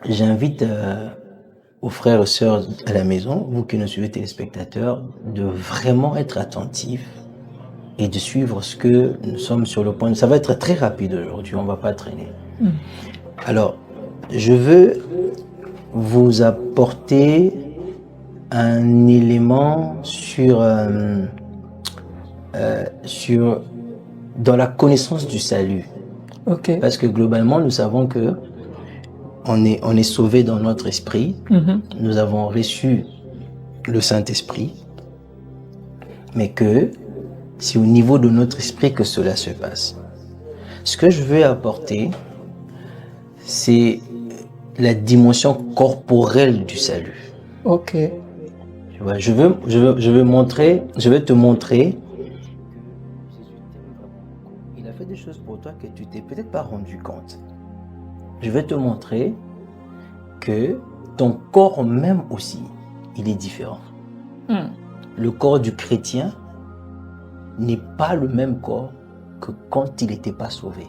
J'invite aux frères et sœurs à la maison, vous qui nous suivez téléspectateurs, de vraiment être attentifs et de suivre ce que nous sommes sur le point de... Ça va être très rapide aujourd'hui, on ne va pas traîner. Alors, je veux vous apporter un élément dans la connaissance du salut. Ok. Parce que globalement, nous savons que on est sauvé dans notre esprit. Nous avons reçu le Saint-Esprit. Mais que c'est au niveau de notre esprit que cela se passe. Ce que je veux apporter, c'est la dimension corporelle du salut. Ok. Tu vois, je vais te montrer. Il a fait des choses pour toi que tu t'es peut-être pas rendu compte. Je vais te montrer que ton corps même aussi, il est différent. Le corps du chrétien n'est pas le même corps que quand il n'était pas sauvé.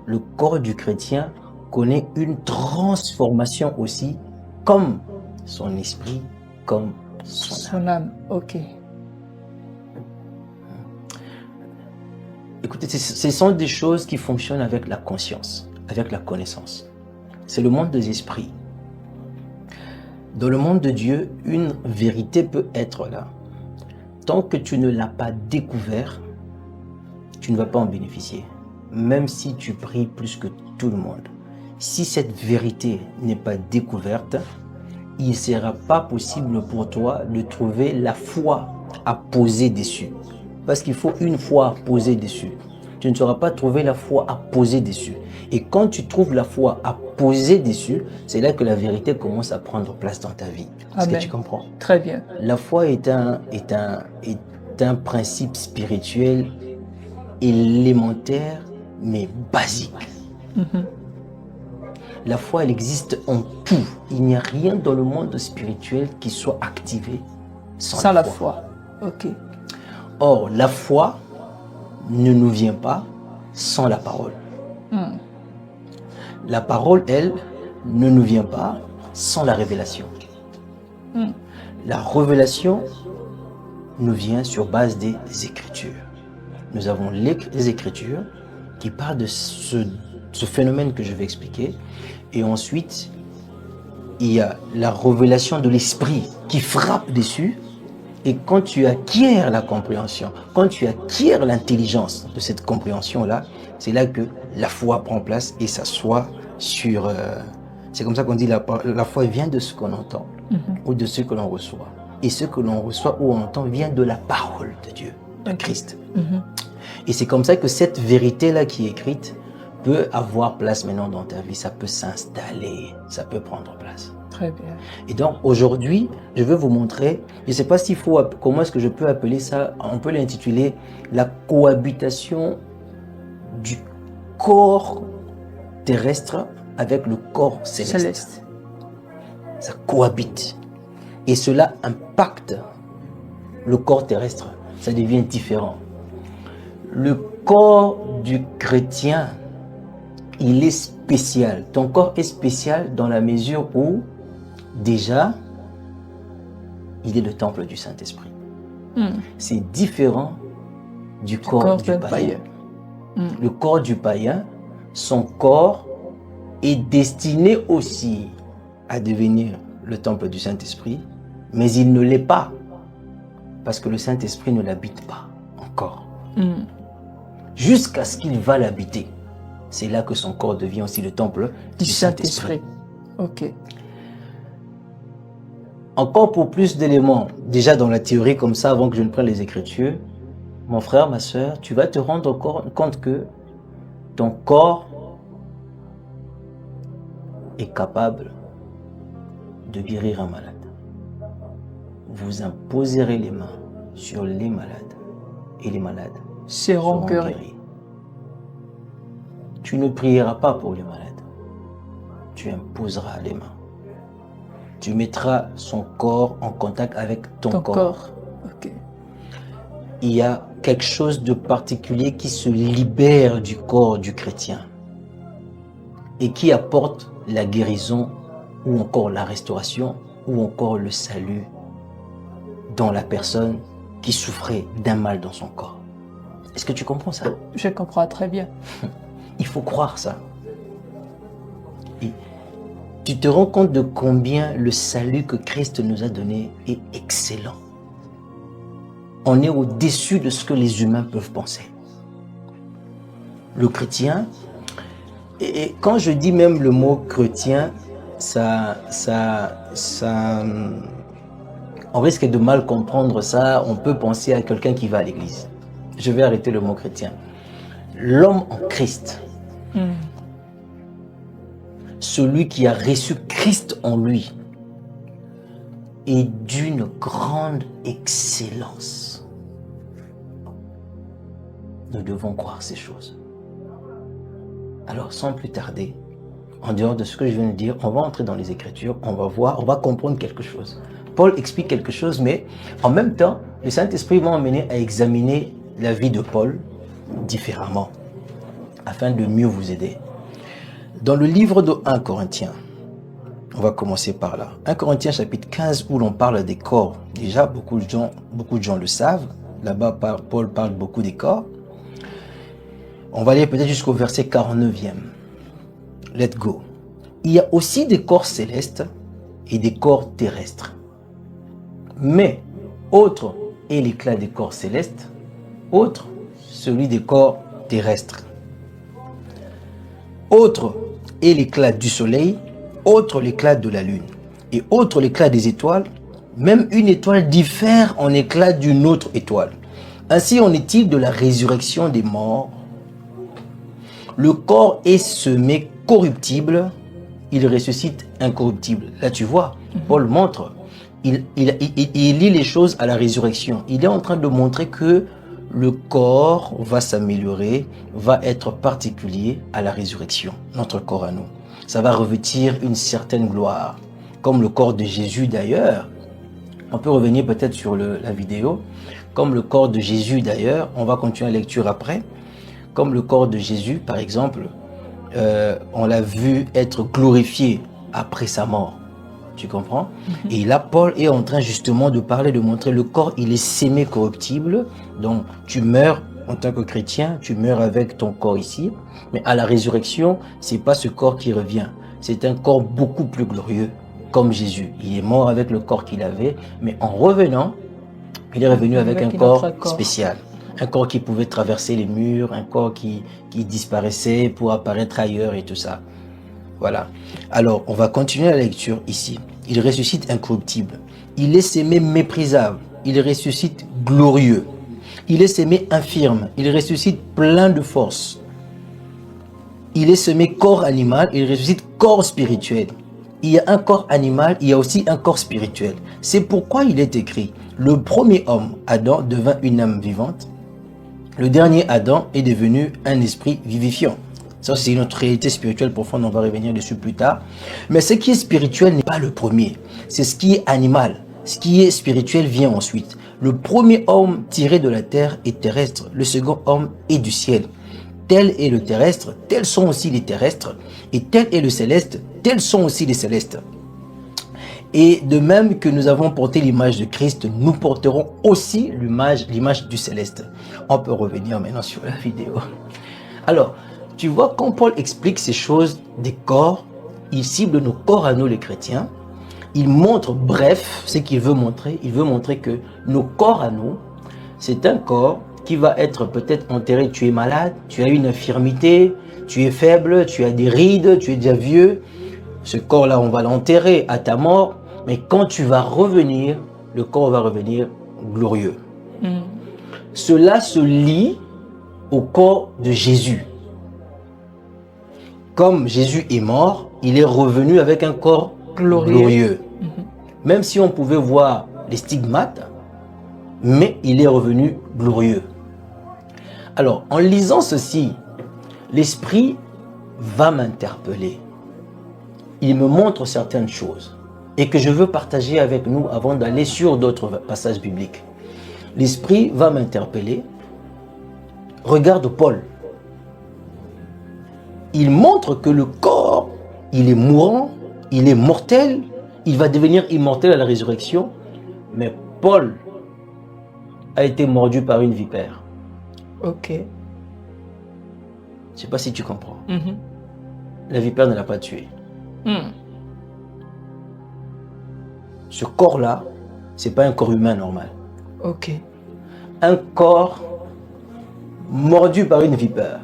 Le corps du chrétien connaît une transformation aussi, comme son esprit, comme son âme. Ok. Écoutez, ce sont des choses qui fonctionnent avec la conscience, avec la connaissance. C'est le monde des esprits. Dans le monde de Dieu, une vérité peut être là. Tant que tu ne l'as pas découvert, tu ne vas pas en bénéficier. Même si tu pries plus que tout le monde. Si cette vérité n'est pas découverte, il ne sera pas possible pour toi de trouver la foi à poser dessus. Parce qu'il faut une foi à poser dessus. Tu ne sauras pas trouver la foi à poser dessus. Et quand tu trouves la foi à poser dessus, c'est là que la vérité commence à prendre place dans ta vie. Est-ce que tu comprends? Très bien. La foi est un principe spirituel élémentaire, mais basique. La foi, elle existe en tout. Il n'y a rien dans le monde spirituel qui soit activé sans la foi. Ok. Or, la foi ne nous vient pas sans la parole. La parole, elle, ne nous vient pas sans la révélation. La révélation nous vient sur base des Écritures. Nous avons les Écritures qui parlent de ce phénomène que je vais expliquer. Et ensuite, il y a la révélation de l'esprit qui frappe dessus. Et quand tu acquiers la compréhension, quand tu acquiers l'intelligence de cette compréhension-là, c'est là que la foi prend place et s'assoit sur... c'est comme ça qu'on dit la foi vient de ce qu'on entend ou de ce que l'on reçoit. Et ce que l'on reçoit ou on entend vient de la parole de Dieu, de Christ. Et c'est comme ça que cette vérité-là qui est écrite peut avoir place maintenant dans ta vie. Ça peut s'installer, ça peut prendre place. Très bien. Et donc aujourd'hui, je veux vous montrer, je ne sais pas s'il faut, comment est-ce que je peux appeler ça, on peut l'intituler la cohabitation du corps terrestre avec le corps céleste. Ça cohabite. Et cela impacte le corps terrestre. Ça devient différent. Le corps du chrétien, il est spécial. Ton corps est spécial dans la mesure où, déjà, il est le temple du Saint-Esprit. C'est différent du corps du païen. Le corps du païen, son corps est destiné aussi à devenir le temple du Saint-Esprit, mais il ne l'est pas, parce que le Saint-Esprit ne l'habite pas encore. Jusqu'à ce qu'il va l'habiter. C'est là que son corps devient aussi le temple du Saint-Esprit. Ok. Encore pour plus d'éléments, déjà dans la théorie comme ça, avant que je ne prenne les Écritures, mon frère, ma soeur, tu vas te rendre compte que ton corps est capable de guérir un malade. Vous imposerez les mains sur les malades et les malades seront guéris. Tu ne prieras pas pour les malades. Tu imposeras les mains. Tu mettras son corps en contact avec ton corps. Okay. Il y a quelque chose de particulier qui se libère du corps du chrétien. et qui apporte la guérison ou encore la restauration ou encore le salut dans la personne qui souffrait d'un mal dans son corps. Est-ce que tu comprends ça? Je comprends très bien. Il faut croire ça. Et tu te rends compte de combien le salut que Christ nous a donné est excellent. On est au-dessus de ce que les humains peuvent penser. Le chrétien, et quand je dis même le mot chrétien, on risque de mal comprendre ça. On peut penser à quelqu'un qui va à l'église. Je vais arrêter le mot chrétien. L'homme en Christ, celui qui a reçu Christ en lui, est d'une grande excellence. Nous devons croire ces choses. Alors, sans plus tarder, en dehors de ce que je viens de dire, on va entrer dans les Écritures, on va voir, on va comprendre quelque chose. Paul explique quelque chose, mais en même temps, le Saint-Esprit m'a amené à examiner la vie de Paul différemment, afin de mieux vous aider. Dans le livre de 1 Corinthiens, on va commencer par là. 1 Corinthiens chapitre 15, où l'on parle des corps. Déjà, beaucoup de gens le savent. Là-bas, Paul parle beaucoup des corps. On va aller peut-être jusqu'au verset 49e. Let's go. Il y a aussi des corps célestes et des corps terrestres. Mais, autre est l'éclat des corps célestes, autre celui des corps terrestres. Autre est l'éclat du soleil, autre l'éclat de la lune, et autre l'éclat des étoiles. Même une étoile diffère en éclat d'une autre étoile. Ainsi en est-il de la résurrection des morts. Le corps est semé corruptible, il ressuscite incorruptible. Là, tu vois, Paul montre, il lit les choses à la résurrection. Il est en train de montrer que le corps va s'améliorer, va être particulier à la résurrection, notre corps à nous. Ça va revêtir une certaine gloire, comme le corps de Jésus d'ailleurs. On peut revenir peut-être sur la vidéo. Comme le corps de Jésus d'ailleurs, on va continuer la lecture après. Comme le corps de Jésus, par exemple, on l'a vu être glorifié après sa mort. Tu comprends? Et là, Paul est en train justement de parler, de montrer le corps, il est sémé corruptible. Donc, tu meurs en tant que chrétien, tu meurs avec ton corps ici. Mais à la résurrection, c'est pas ce corps qui revient. C'est un corps beaucoup plus glorieux, comme Jésus. Il est mort avec le corps qu'il avait, mais en revenant, il est revenu avec un corps spécial. Un corps qui pouvait traverser les murs, un corps qui disparaissait pour apparaître ailleurs et tout ça. Voilà. Alors, on va continuer la lecture ici. Il ressuscite incorruptible. Il est sémé méprisable. Il ressuscite glorieux. Il est sémé infirme. Il ressuscite plein de force. Il est semé corps animal. Il ressuscite corps spirituel. Il y a un corps animal, il y a aussi un corps spirituel. C'est pourquoi il est écrit, le premier homme, Adam, devint une âme vivante. Le dernier Adam est devenu un esprit vivifiant. Ça, c'est notre réalité spirituelle profonde, on va revenir dessus plus tard. Mais ce qui est spirituel n'est pas le premier. C'est ce qui est animal. Ce qui est spirituel vient ensuite. Le premier homme tiré de la terre est terrestre. Le second homme est du ciel. Tel est le terrestre, tels sont aussi les terrestres. Et tel est le céleste, tels sont aussi les célestes. Et de même que nous avons porté l'image de Christ, nous porterons aussi l'image du céleste. On peut revenir maintenant sur la vidéo. Alors, tu vois, quand Paul explique ces choses des corps, il cible nos corps à nous les chrétiens. Il montre, bref, ce qu'il veut montrer. Il veut montrer que nos corps à nous, c'est un corps qui va être peut-être enterré. Tu es malade, tu as une infirmité, tu es faible, tu as des rides, tu es déjà vieux. Ce corps-là, on va l'enterrer à ta mort. Mais quand tu vas revenir, le corps va revenir glorieux. Cela se lie au corps de Jésus. Comme Jésus est mort, il est revenu avec un corps glorieux. Même si on pouvait voir les stigmates, mais il est revenu glorieux. Alors, en lisant ceci, l'Esprit va m'interpeller. Il me montre certaines choses et que je veux partager avec nous avant d'aller sur d'autres passages bibliques. L'Esprit va m'interpeller. Regarde Paul. Il montre que le corps il est mourant, il est mortel, il va devenir immortel à la résurrection. Mais Paul a été mordu par une vipère. Ok. Je ne sais pas si tu comprends. Mhm. La vipère ne l'a pas tué. Hmm. Ce corps-là, ce n'est pas un corps humain normal. Ok. Un corps mordu par une vipère.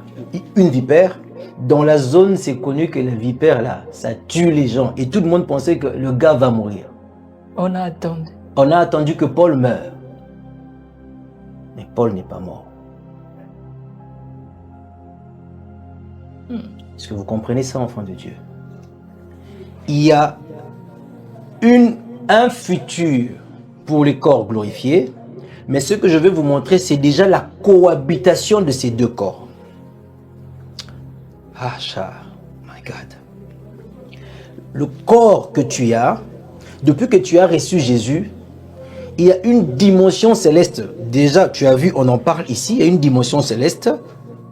Une vipère, dans la zone, c'est connu que la vipère, là, ça tue les gens. Et tout le monde pensait que le gars va mourir. On a attendu. On a attendu que Paul meure. Mais Paul n'est pas mort. Est-ce que vous comprenez ça, enfants de Dieu? Il y a un futur pour les corps glorifiés, mais ce que je vais vous montrer, c'est déjà la cohabitation de ces deux corps. Ah, my God. Le corps que tu as, depuis que tu as reçu Jésus, il y a une dimension céleste. Déjà, tu as vu, on en parle ici, il y a une dimension céleste.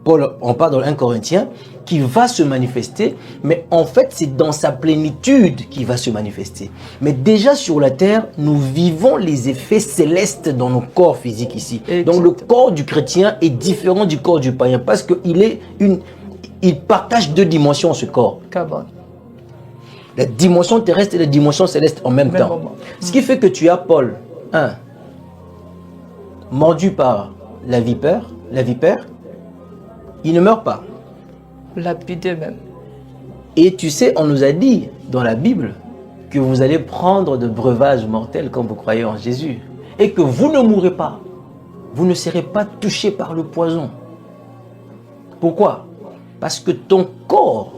Paul en parle dans 1 Corinthiens, qui va se manifester, mais en fait, c'est dans sa plénitude qui va se manifester. Mais déjà sur la terre, nous vivons les effets célestes dans nos corps physiques ici. Exactement. Donc le corps du chrétien est différent du corps du païen, parce qu'il partage deux dimensions, ce corps. Cabane. La dimension terrestre et la dimension céleste en même temps. Moment. Ce qui fait que tu as Paul, mordu par la vipère, il ne meurt pas. Lapidé même. Et tu sais, on nous a dit dans la Bible que vous allez prendre de breuvages mortels quand vous croyez en Jésus. Et que vous ne mourrez pas. Vous ne serez pas touché par le poison. Pourquoi? Parce que ton corps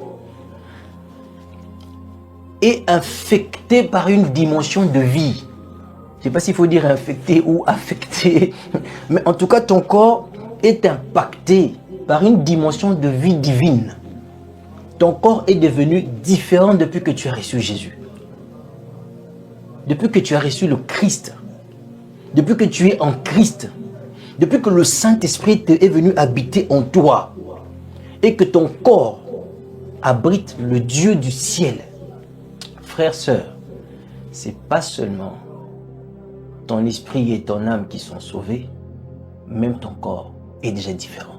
est infecté par une dimension de vie. Je ne sais pas s'il faut dire infecté ou affecté. Mais en tout cas, ton corps est impacté par une dimension de vie divine. Ton corps est devenu différent depuis que tu as reçu Jésus. Depuis que tu as reçu le Christ. Depuis que tu es en Christ. Depuis que le Saint-Esprit est venu habiter en toi. Et que ton corps abrite le Dieu du ciel. Frères, sœurs, c'est pas seulement ton esprit et ton âme qui sont sauvés, même ton corps est déjà différent.